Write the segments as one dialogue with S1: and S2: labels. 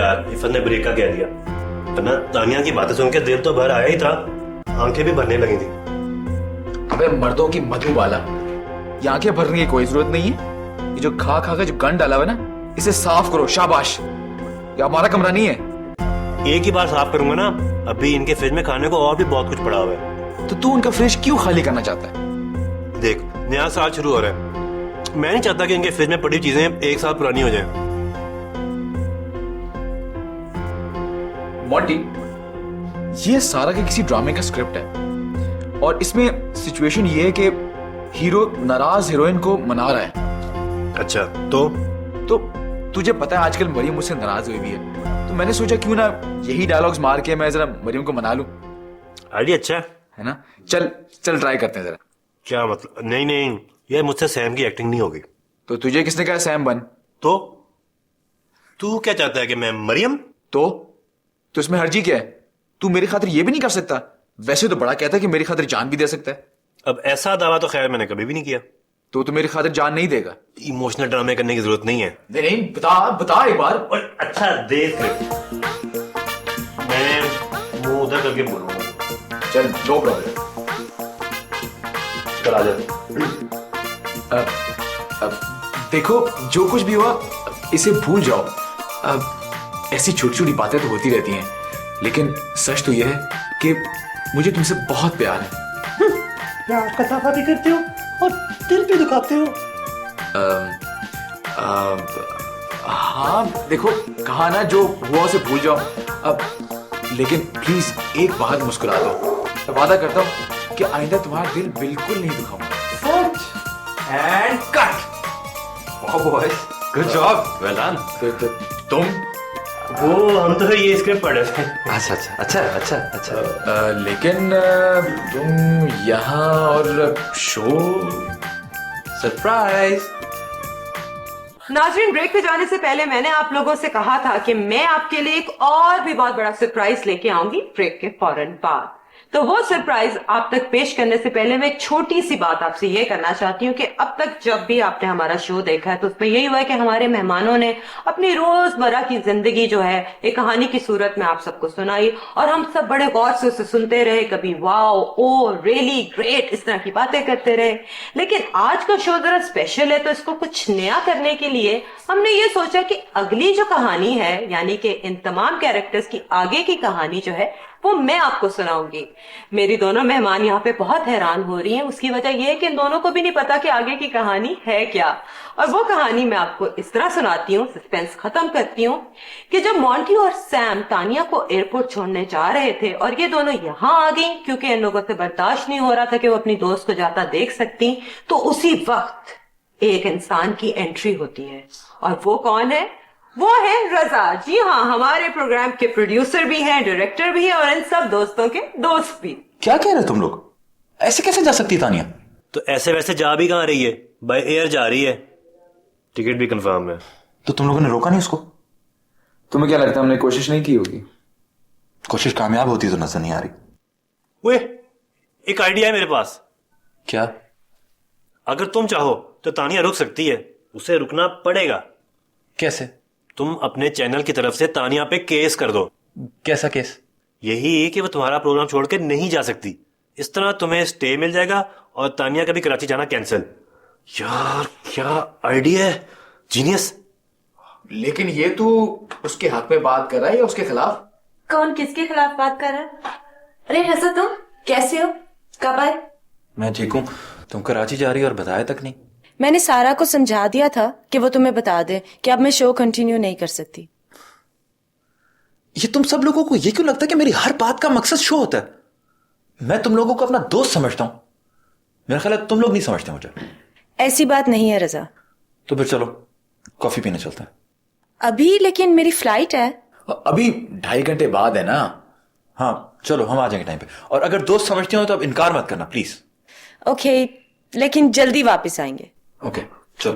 S1: यार, इफ़त ने ब्रेक का कह दिया, वरना तानिया की बातें सुन के दिल तो भर आया ही था, आंखें भी भरने लगी थी।
S2: अबे मर्दों की मधुबाला, ये आंखें भरने की कोई जरूरत नहीं है। ये जो खा खा के जो गंद डाला हुआ है ना, इसे साफ करो, शाबाश। ये हमारा कमरा नहीं है।
S1: एक ही बार साफ करूंगा ना, अभी इनके फ्रिज में खाने को और भी बहुत कुछ पड़ा हुआ है।
S2: तो तू उनका फ्रिज क्यों खाली करना चाहता है?
S1: देख, नया साल शुरू हो रहा है, मैं नहीं चाहता कि इनके फ्रिज में पड़ी चीजें एक साल पुरानी हो जाएं।
S2: मोंटी, ये सारा के किसी ड्रामे का स्क्रिप्ट है और इसमें सिचुएशन ये है कि हीरो नाराज हीरोइन को मना रहा है।
S1: अच्छा, तो
S2: तुझे पता है आजकल मरियम मुझसे नाराज हुई है, तो मैंने सोचा क्यों ना यही डायलॉग्स मार के मैं जरा मरियम को मना लूं।
S1: आइडिया अच्छा
S2: है ना? चल चल ट्राई करते हैं जरा।
S1: क्या मतलब? नहीं नहीं, यह मुझसे सैम की एक्टिंग नहीं होगी।
S2: तो तुझे किसने कहा सैम बन?
S1: तो तू क्या चाहता है कि मैं मरियम?
S2: तो इसमें हर्जी क्या है? तू मेरी खातिर ये भी नहीं कर सकता? वैसे तो बड़ा कहता है कि मेरी खातिर जान भी दे सकता है।
S1: अब ऐसा दावा तो खैर मैंने कभी भी नहीं किया।
S2: तो मेरी खातिर जान नहीं देगा?
S1: इमोशनल ड्रामे करने की जरूरत नहीं है।
S2: नहीं, बता एक बार।
S1: और अच्छा देख, मैं मुंह उधर करके बोलूंगा।
S2: चल, नो प्रॉब्लम।
S1: चल आ जा।
S2: अब देखो, जो कुछ भी हुआ इसे भूल जाओ। अब ऐसी छोटी छोटी बातें तो होती रहती हैं, लेकिन सच तो यह है कि मुझे तुमसे बहुत प्यार है।
S1: प्यार का दावा भी करते हो और दिल भी दुखाते हो।
S2: हाँ देखो, कहा ना जो हुआ उसे भूल जाओ। अब लेकिन प्लीज एक बात मुस्कुरा दो। मैं वादा करता हूँ कि आइंदा तुम्हारा दिल बिल्कुल नहीं दुखाऊंगा। सच एंड कट। वाह boys, good job, well done. तुम
S1: वो हम तो ये स्क्रिप्ट पढ़े थे।
S2: अच्छा। लेकिन तुम यहाँ और शो सरप्राइज।
S3: नाज़रीन, ब्रेक पे जाने से पहले मैंने आप लोगों से कहा था कि मैं आपके लिए एक और भी बहुत बड़ा सरप्राइज लेके आऊंगी ब्रेक के फौरन बाद। तो वो सरप्राइज आप तक पेश करने से पहले मैं एक छोटी सी बात आपसे ये करना चाहती हूँ कि अब तक जब भी आपने हमारा शो देखा है तो उसमें यही हुआ है कि हमारे मेहमानों ने अपनी रोजमर्रा की जिंदगी जो है एक कहानी की सूरत में आप सबको सुनाई और हम सब बड़े गौर से उसे सुनते रहे। कभी वाओ, ओ, रियली ग्रेट, इस तरह की बातें करते रहे। लेकिन आज का शो जरा स्पेशल है, तो इसको कुछ नया करने के लिए हमने ये सोचा कि अगली जो कहानी है, यानी कि इन तमाम कैरेक्टर्स की आगे की कहानी जो है वो मैं आपको सुनाऊंगी। मेरी दोनों मेहमान यहाँ पे बहुत हैरान हो रही हैं। उसकी वजह यह है कि इन दोनों को भी नहीं पता कि आगे की कहानी है क्या। और वो कहानी मैं आपको इस तरह सुनाती हूँ, सस्पेंस खत्म करती हूँ, कि जब मॉन्टी और सैम तानिया को एयरपोर्ट छोड़ने जा रहे थे और ये दोनों यहाँ आ गई क्योंकि इन लोगों से बर्दाश्त नहीं हो रहा था कि वो अपनी दोस्त को जाता देख सकती, तो उसी वक्त एक इंसान की एंट्री होती है। और वो कौन है? वो है रजा। जी हाँ, हमारे प्रोग्राम के प्रोड्यूसर भी हैं, डायरेक्टर भी हैं और इन सब दोस्तों के दोस्त भी।
S2: क्या कह रहे हो तुम लोग? ऐसे कैसे जा सकती तानिया?
S1: तो ऐसे वैसे जा भी कहाँ रही है, बाय एयर जा रही है, टिकट भी कंफर्म है।
S2: तो तुम लोगों ने रोका नहीं उसको? तुम्हें क्या लगता है हमने कोशिश नहीं की होगी? कोशिश कामयाब होती तो नजर नहीं आ रही।
S1: वे, एक आइडिया है मेरे पास।
S2: क्या?
S1: अगर तुम चाहो तो तानिया रुक सकती है, उसे रुकना पड़ेगा।
S2: कैसे?
S1: तुम अपने चैनल की तरफ से तानिया पे केस कर दो।
S2: कैसा केस?
S1: यही कि वो तुम्हारा प्रोग्राम छोड़ के नहीं जा सकती। इस तरह तुम्हें स्टे मिल जाएगा और तानिया का भी कराची जाना कैंसिल। यार क्या आइडिया है, जीनियस।
S2: लेकिन ये तू उसके हक में बात कर रहा है या उसके खिलाफ?
S4: कौन किसके खिलाफ बात कर रहा है? अरे रज़ा, तुम कैसे हो? कब आए?
S5: मैं ठीक हूँ। तुम कराची जा रही हो और बताया तक नहीं?
S4: मैंने सारा को समझा दिया था कि वो तुम्हें बता दे कि अब मैं शो कंटिन्यू नहीं कर सकती।
S5: ये तुम सब लोगों को ये क्यों लगता है कि मेरी हर बात का मकसद शो होता है? मैं तुम लोगों को अपना दोस्त समझता हूं। मेरा ख्याल है तुम लोग नहीं समझते मुझे।
S4: ऐसी बात नहीं है रज़ा।
S5: तो फिर चलो कॉफी पीने चलते हैं।
S4: अभी? लेकिन मेरी फ्लाइट है।
S5: अभी 2.5 घंटे बाद है ना। हाँ चलो, हम आ जाएंगे टाइम पे। और अगर दोस्त समझते हो तो अब इनकार मत करना प्लीज।
S4: ओके, लेकिन जल्दी वापस आएंगे।
S5: ओके चलो।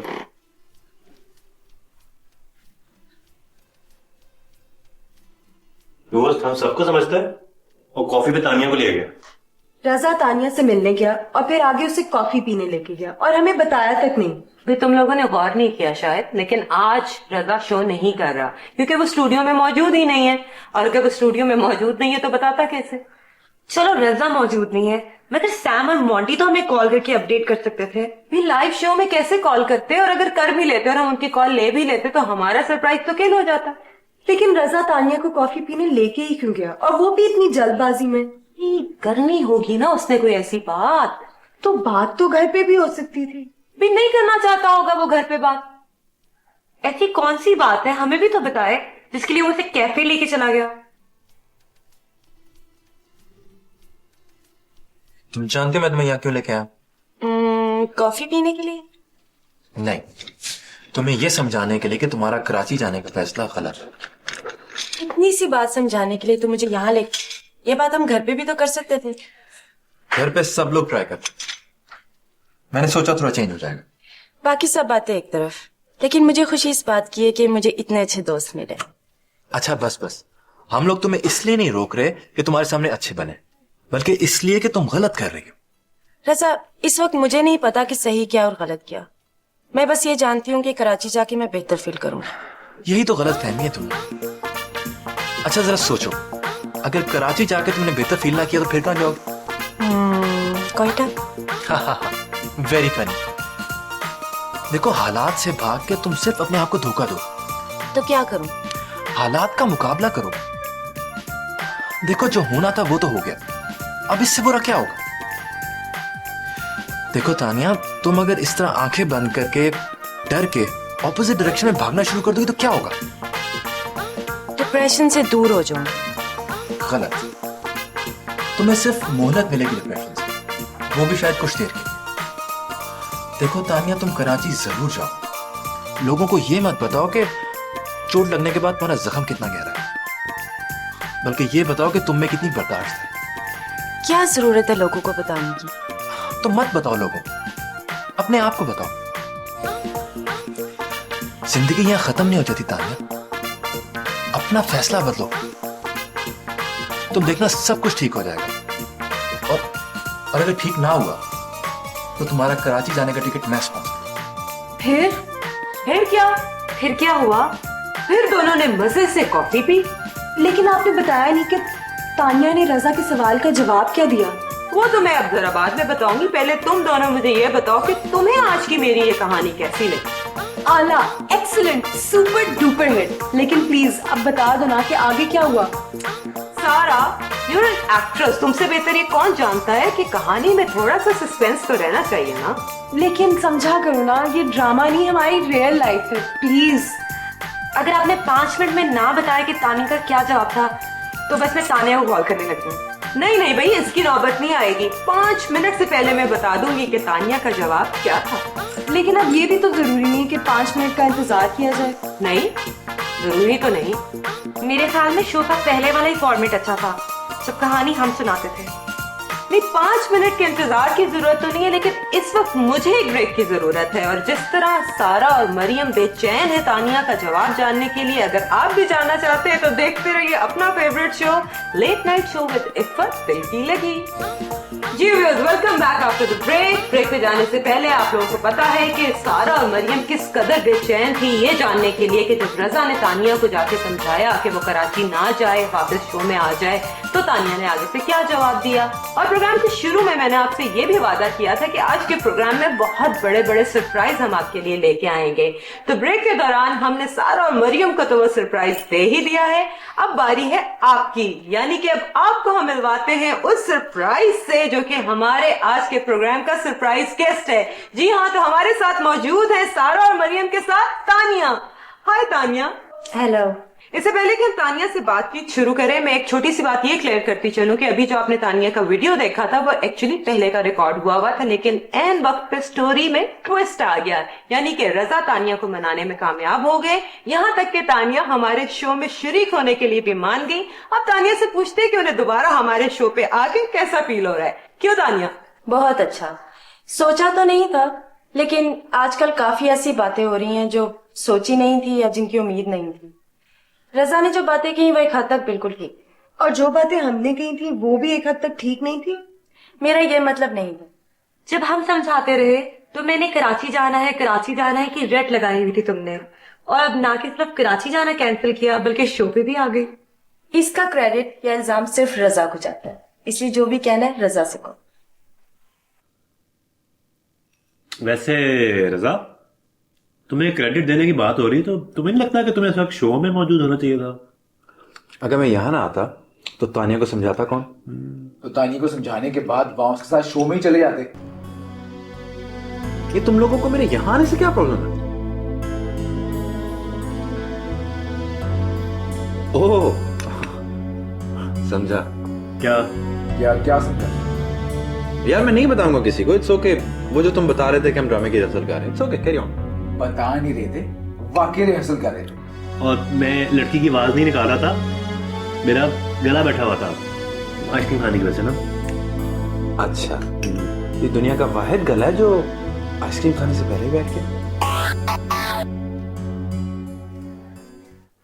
S1: दोस्त हम सबको समझता है और कॉफी पे तानिया को ले गया।
S4: रजा तानिया से मिलने गया और फिर आगे उसे कॉफी पीने लेके गया और हमें बताया तक नहीं।
S3: भी तुम लोगों ने गौर नहीं किया शायद, लेकिन आज रजा शो नहीं कर रहा क्योंकि वो स्टूडियो में मौजूद ही नहीं है। और अगर वो स्टूडियो में मौजूद नहीं है तो बताता कैसे?
S4: चलो रजा मौजूद नहीं है, मगर सैम और मॉन्टी तो हमें कॉल करके अपडेट कर सकते थे।
S3: भी लाइव शो में कैसे कॉल करते? और अगर कर भी लेते और हम उनकी कॉल ले भी लेते तो हमारा सरप्राइज तो किल हो जाता।
S4: लेकिन रजा तानिया को कॉफी पीने लेके ही क्यों गया, और वो भी इतनी जल्दबाजी में?
S3: करनी होगी ना उसने कोई ऐसी बात।
S4: तो बात तो घर पे भी हो सकती थी।
S3: भी नहीं करना चाहता होगा वो घर पे बात। ऐसी कौन सी बात है, हमें भी तो बताए, जिसके लिए वो उसे कैफे लेके चला गया।
S5: तुम जानते हो मैं तुम्हें यहाँ क्यों लेके आया?
S4: कॉफी पीने के लिए?
S5: नहीं, तुम्हें यह समझाने के लिए कि तुम्हारा कराची जाने का फैसला गलत है।
S4: इतनी सी बात समझाने के लिए तो मुझे यहाँ ले, ये बात हम घर पे भी तो कर सकते थे।
S5: घर पे सब लोग ट्राई करते, मैंने सोचा थोड़ा चेंज हो जाएगा।
S4: बाकी सब बातें एक तरफ, लेकिन मुझे खुशी इस बात की है कि मुझे इतने अच्छे दोस्त मिले।
S5: अच्छा बस बस, हम लोग तुम्हें इसलिए नहीं रोक रहे कि तुम्हारे सामने अच्छे बने, बल्कि इसलिए कि तुम गलत कर रही हो।
S4: रजा, इस वक्त मुझे नहीं पता कि सही क्या और गलत क्या। मैं बस ये जानती हूँ कि कराची जाके मैं बेहतर फील करूंगा।
S5: यही तो गलत फहमी है तुम्हें। अच्छा जरा सोचो, अगर कराची जाके तुमने बेहतर फील ना किया तो फिर कहाँ जाओगे?
S4: कोयटा।
S5: Very funny. देखो, हालात से भाग के तुम सिर्फ अपने आप को धोखा दो।
S4: तो क्या करूं?
S5: हालात का मुकाबला करो। देखो, जो होना था वो तो हो गया, अब इससे बुरा क्या होगा? देखो तानिया, तुम अगर इस तरह आंखें बंद करके डर के ऑपोजिट डायरेक्शन में भागना शुरू कर दोगी तो क्या होगा?
S4: डिप्रेशन से दूर हो जाऊं।
S5: गलत। तुम्हें सिर्फ मोहलत मिलेगी डिप्रेशन से, वो भी शायद कुछ देर की। देखो तानिया, तुम कराची जरूर जाओ। लोगों को ये मत बताओ कि चोट लगने के बाद तुम्हारा जख्म कितना गहरा है, बल्कि ये बताओ कि तुम में कितनी बर्दाश्त है।
S4: क्या जरूरत है लोगों को बताने की?
S5: तो मत बताओ लोगों, अपने आप को बताओ। जिंदगी यहां खत्म नहीं हो जाती तानिया, अपना फैसला बदलो, तुम देखना सब कुछ ठीक हो जाएगा। और अगर ठीक ना हुआ तो तुम्हारा कराची जाने का टिकट मैं स्पॉन्सर।
S3: फिर क्या हुआ? फिर दोनों ने मजे से कॉफी पी।
S4: लेकिन आपने बताया नहीं कि तानिया ने रजा के सवाल का जवाब क्या दिया।
S3: वो तो मैं अब जरा बाद में बताऊंगी, पहले तुम दोनों मुझे ये बताओ कि तुम्हें आज की मेरी ये कहानी कैसी लगी?
S4: आला, एक्सीलेंट, सुपर डुपर हिट। लेकिन प्लीज अब बता दो ना कि आगे क्या हुआ।
S3: सारा, you're an actress, तुमसे बेहतर ये कौन जानता है कि कहानी में थोड़ा सा सस्पेंस तो रहना चाहिए ना।
S4: लेकिन समझा करो ना, ये ड्रामा नहीं हमारी रियल लाइफ है, प्लीज।
S3: अगर आपने 5 मिनट में ना बताया कि तानिया का क्या जवाब था तो बस मैं तानिया को कॉल करने लगी हूँ। नहीं भाई, इसकी नौबत नहीं आएगी। 5 मिनट से पहले मैं बता दूंगी कि तानिया का जवाब क्या था।
S4: लेकिन अब ये भी तो जरूरी नहीं कि 5 मिनट का इंतजार किया जाए।
S3: नहीं, जरूरी तो नहीं। मेरे ख्याल में शो का पहले वाला ही फॉर्मेट अच्छा था, जब कहानी हम सुनाते थे। नहीं, 5 मिनट के इंतजार की जरूरत तो नहीं है, लेकिन इस वक्त मुझे एक ब्रेक की जरूरत है। और जिस तरह सारा और मरियम बेचैन है तानिया का जवाब जानने के लिए, अगर आप भी जानना चाहते हैं तो देखते रहिए अपना favourite show late night show with Iffat दिल की लगी। जी viewers, welcome back after the break. Break पे जाने से पहले आप लोगों को पता है कि सारा और मरियम किस कदर बेचैन थी ये जानने के लिए कि जब रजा ने तानिया को जाके समझाया कि वो कराची ना जाए, वापस शो में आ जाए, तो तानिया ने आगे से क्या जवाब दिया। और प्रोग्राम के शुरू में मैंने आपसे ये भी वादा किया था कि आज के प्रोग्राम में बहुत बड़े बड़े सरप्राइज हम आपके लिए लेके आएंगे। तो ब्रेक के दौरान हमने सारा और मरियम को तो वो सरप्राइज दे ही दिया है। अब बारी है आपकी, यानी कि अब आपको हम मिलवाते हैं उस सरप्राइज से जो कि हमारे आज के प्रोग्राम का सरप्राइज गेस्ट है। जी हाँ, तो हमारे साथ मौजूद है सारा और मरियम के साथ तानिया। हाय तानिया।
S4: हेलो।
S3: इससे पहले कि हम तानिया से बातचीत शुरू करें, मैं एक छोटी सी बात ये क्लियर करती चलूं कि अभी जो आपने तानिया का वीडियो देखा था वो एक्चुअली पहले का रिकॉर्ड हुआ था, लेकिन एन वक्त पे स्टोरी में ट्विस्ट आ गया, यानी कि रजा तानिया को मनाने में कामयाब हो गए। यहाँ तक कि तानिया हमारे शो में शरीक होने के लिए भी मान गई। अब तानिया से पूछते हैं कि उन्हें दोबारा हमारे शो पे आके कैसा फील हो रहा है। क्यों तानिया?
S4: बहुत अच्छा। सोचा तो नहीं था, लेकिन आजकल काफी ऐसी बातें हो रही हैं जो सोची नहीं थी या जिनकी उम्मीद नहीं थी। रजा ने जो बातें की वो एक हद तक बिल्कुल ठीक, और जो बातें हमने कही थी वो भी एक हद तक ठीक नहीं थी। मेरा ये मतलब नहीं था।
S3: जब हम समझाते रहे तो मैंने कराची जाना है कि रेट लगाई हुई थी तुमने, और अब ना कि सिर्फ कराची जाना कैंसिल किया बल्कि शो पे भी आ गई।
S4: इसका क्रेडिट या इल्जाम सिर्फ रजा को जाता है, इसलिए जो भी कहना है रजा से कहो।
S1: वैसे रजा, तुम्हें क्रेडिट देने की बात हो रही तो तुम्हें नहीं लगता कि तुम्हें इस वक्त शो में मौजूद होना चाहिए था?
S6: अगर मैं यहाँ ना आता तो तानिया को समझाता कौन?
S2: तो तानिया को समझाने के बाद बाउंस के साथ शो में ही चले जाते।
S6: ये तुम लोगों को मेरे यहाँ आने से क्या प्रॉब्लम है? ओह, समझा।
S1: क्या?
S2: क्या समझा?
S6: यार मैं नहीं बताऊंगा किसी को, इट्स ओके। वो जो तुम बता रहे थे कि हम ड्रामे की रिहर्सल कर रहे हैं, इट्स ओके, कैरी ऑन।
S2: बता नहीं रहे थे, वाकई रिहर्सल कर रहे थे।
S1: और मैं लड़की की आवाज नहीं निकाल रहा था, मेरा गला बैठा हुआ था आइसक्रीम खाने की वजह से ना।
S6: अच्छा, ये दुनिया का वाहिद गला है जो आइसक्रीम खाने से पहले ही बैठ गया।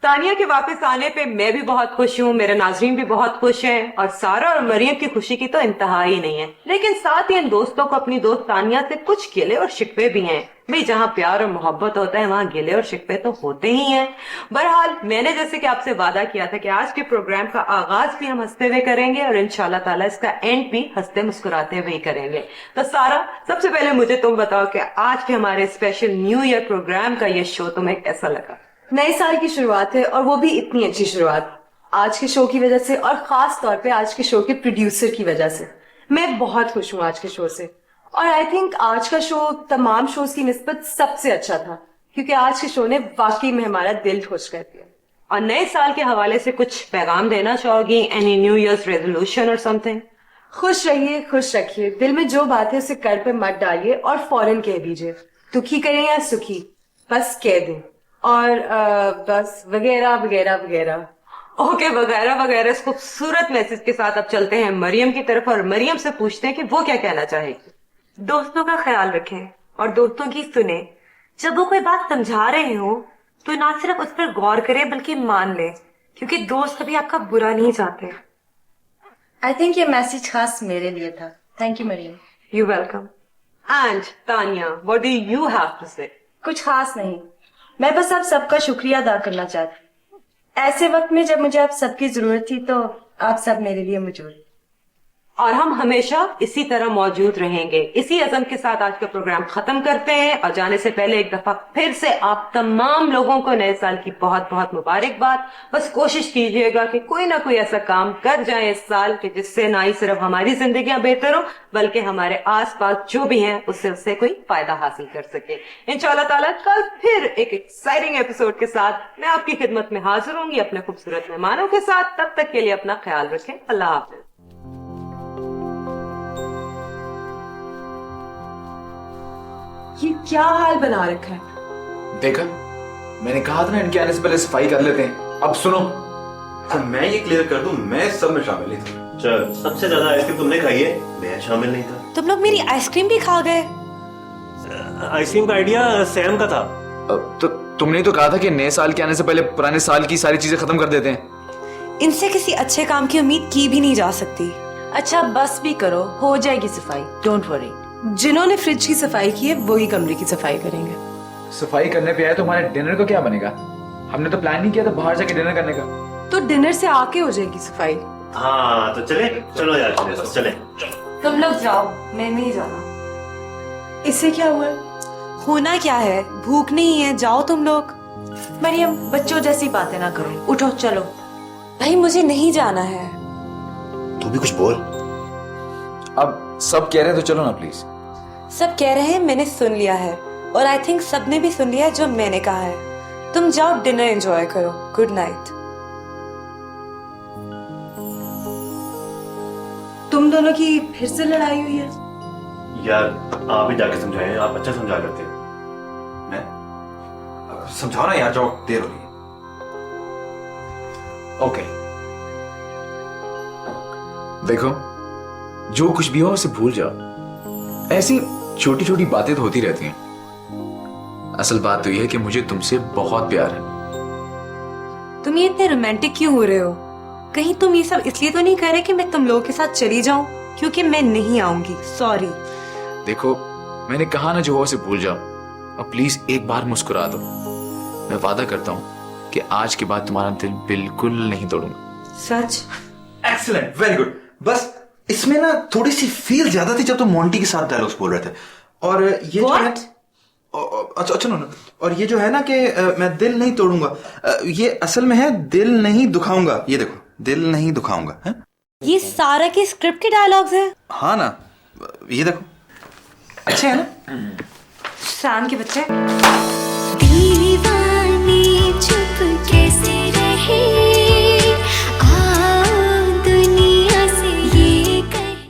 S3: तानिया के वापस आने पे मैं भी बहुत खुश हूँ, मेरे नाजरीन भी बहुत खुश हैं, और सारा और मरियम की खुशी की तो इंतहा ही नहीं है। लेकिन साथ ही इन दोस्तों को अपनी दोस्त तानिया से कुछ गिले और शिकवे भी हैं। भाई जहाँ प्यार और मोहब्बत होता है वहाँ गिले और शिकवे तो होते ही हैं। बहरहाल मैंने जैसे कि आपसे वादा किया था कि आज के प्रोग्राम का आगाज भी हम हंसते हुए करेंगे और इंशाल्लाह ताला इसका एंड भी हंसते मुस्कुराते हुए ही करेंगे। तो सारा, सबसे पहले मुझे तुम बताओ कि आज के हमारे स्पेशल न्यू ईयर प्रोग्राम का ये शो तुम्हें कैसा लगा?
S4: नए साल की शुरुआत है और वो भी इतनी अच्छी शुरुआत आज के शो की वजह से, और खास तौर पे आज के शो के प्रोड्यूसर की वजह से। मैं बहुत खुश हूँ आज के शो से, और आई थिंक आज का शो तमाम शोज की निस्बत सबसे अच्छा था, क्योंकि आज के शो ने वाकई में हमारा दिल खुश कर दिया।
S3: और नए साल के हवाले से कुछ पैगाम देना चाहोगी? एनी न्यू ईयर्स रेजोल्यूशन और समथिंग?
S4: खुश रहिए, खुश रखिए, दिल में जो बात है उसे कर पे मत डालिए और फौरन कह दीजिए। दुखी करें या सुखी, बस कह दें, और बस वगैरह वगैरह वगैरह।
S3: ओके, वगैरह वगैरह इस खूबसूरत मैसेज के साथ अब चलते हैं मरियम की तरफ और मरियम से पूछते हैं कि वो क्या कहना चाहेगी।
S7: दोस्तों का ख्याल रखें और दोस्तों की सुने। जब वो कोई बात समझा रहे हो तो ना सिर्फ उस पर गौर करें बल्कि मान ले, क्योंकि दोस्त कभी आपका बुरा नहीं चाहते।
S4: आई थिंक ये मैसेज खास मेरे लिए था। Thank you Mariam.
S3: You welcome. And Tania, what do you have to say?
S4: कुछ खास नहीं, मैं बस आप सबका शुक्रिया अदा करना चाहती। ऐसे वक्त में जब मुझे आप सबकी जरूरत थी तो आप सब मेरे लिए मौजूद,
S3: और हम हमेशा इसी तरह मौजूद रहेंगे। इसी अज़म के साथ आज का प्रोग्राम खत्म करते हैं, और जाने से पहले एक दफा फिर से आप तमाम लोगों को नए साल की बहुत बहुत मुबारकबाद। बस कोशिश कीजिएगा कि कोई ना कोई ऐसा काम कर जाए इस साल कि जिससे ना ही सिर्फ हमारी जिंदगियां बेहतर हो बल्कि हमारे आसपास जो भी हैं उससे कोई फायदा हासिल कर सके। इंशाल्लाह ताला कल फिर एक एक्साइटिंग एपिसोड के साथ मैं आपकी खिदमत में हाजिर होंगी अपने खूबसूरत मेहमानों के साथ। तब तक के लिए अपना ख्याल रखें। अल्लाह हाफिज।
S4: ये क्या हाल बना रखा है?
S2: देखा, मैंने कहा था ना इनके आने से पहले सफाई कर लेते हैं। अब सुनो,
S6: तो मैं ये क्लियर कर दूं, मैं सब में शामिल नहीं था।
S1: चल, सबसे ज्यादा आइसक्रीम तुमने खाई है, मैं शामिल नहीं था।
S7: तुम लोग मेरी आइसक्रीम भी खा गए।
S1: आइसक्रीम का आइडिया सैम का था।
S2: तो तुमने तो कहा था कि नए साल के आने से पहले पुराने साल की सारी चीजें खत्म कर देते हैं।
S7: इनसे किसी अच्छे काम की उम्मीद की भी नहीं जा सकती।
S4: अच्छा बस भी करो, हो जाएगी सफाई, डोंट वरी। जिन्होंने फ्रिज की सफाई की है वही कमरे की सफाई करेंगे।
S2: सफाई करने पे आए तो हमारे डिनर का क्या बनेगा? हमने तो प्लान नहीं किया था बाहर जाके डिनर करने का।
S4: तो डिनर से आके हो जाएगी सफाई।
S1: हाँ तो चलो यार, चले।
S7: तुम लोग जाओ, मैं नहीं जाना।
S4: इससे क्या हुआ?
S7: होना क्या है, भूख नहीं है, जाओ तुम लोग।
S4: मरियम, बच्चों जैसी बातें ना करो, उठो चलो।
S7: भाई मुझे नहीं जाना है।
S6: तू भी कुछ बोल।
S2: अब सब कह रहे हैं तो चलो ना प्लीज।
S7: सब कह रहे हैं, मैंने सुन लिया है, और आई थिंक सबने भी सुन लिया जो मैंने कहा है। तुम जाओ डिनर एंजॉय करो। Good night.
S4: तुम दोनों की फिर से लड़ाई हुई है?
S1: यार आप ही जाके समझाएं, आप अच्छा समझा करते हैं।
S6: मैं समझाओ ना यार, जाओ, देर हो रही है।
S2: ओके, देखो, जो कुछ भी हो उसे भूल जाओ। ऐसी छोटी छोटी बातें तो होती रहती हैं। असल बात तो यह है कि मुझे तुमसे बहुत प्यार है।
S7: तुम ये इतने रोमांटिक क्यों हो रहे हो? कहीं तुम ये सब इसलिए तो नहीं कह रहे कि मैं तुम लोगों के साथ चली जाऊं? क्योंकि मैं नहीं आऊंगी, सॉरी।
S2: देखो, मैंने कहा ना जो हुआ उसे भूल जाओ, और प्लीज एक बार मुस्कुरा दो। मैं वादा करता हूँ कि आज के बाद तुम्हारा दिल बिल्कुल नहीं तोड़ूंगा।
S7: सच?
S6: Excellent, very good. बस इसमें ना थोड़ी सी फील ज्यादा थी जब तुम मोंटी के साथ डायलॉग्स बोल रहे थे। और ये जो है, अच्छा नो, और ये जो है ना कि मैं दिल नहीं तोड़ूंगा, ये असल में है दिल नहीं दुखाऊंगा। ये देखो, दिल नहीं दुखाऊंगा है।
S7: ये सारा के स्क्रिप्ट के डायलॉग्स हैं?
S6: हाँ ना, ये देखो, अच्छे है ना।
S7: शाम के बच्चे।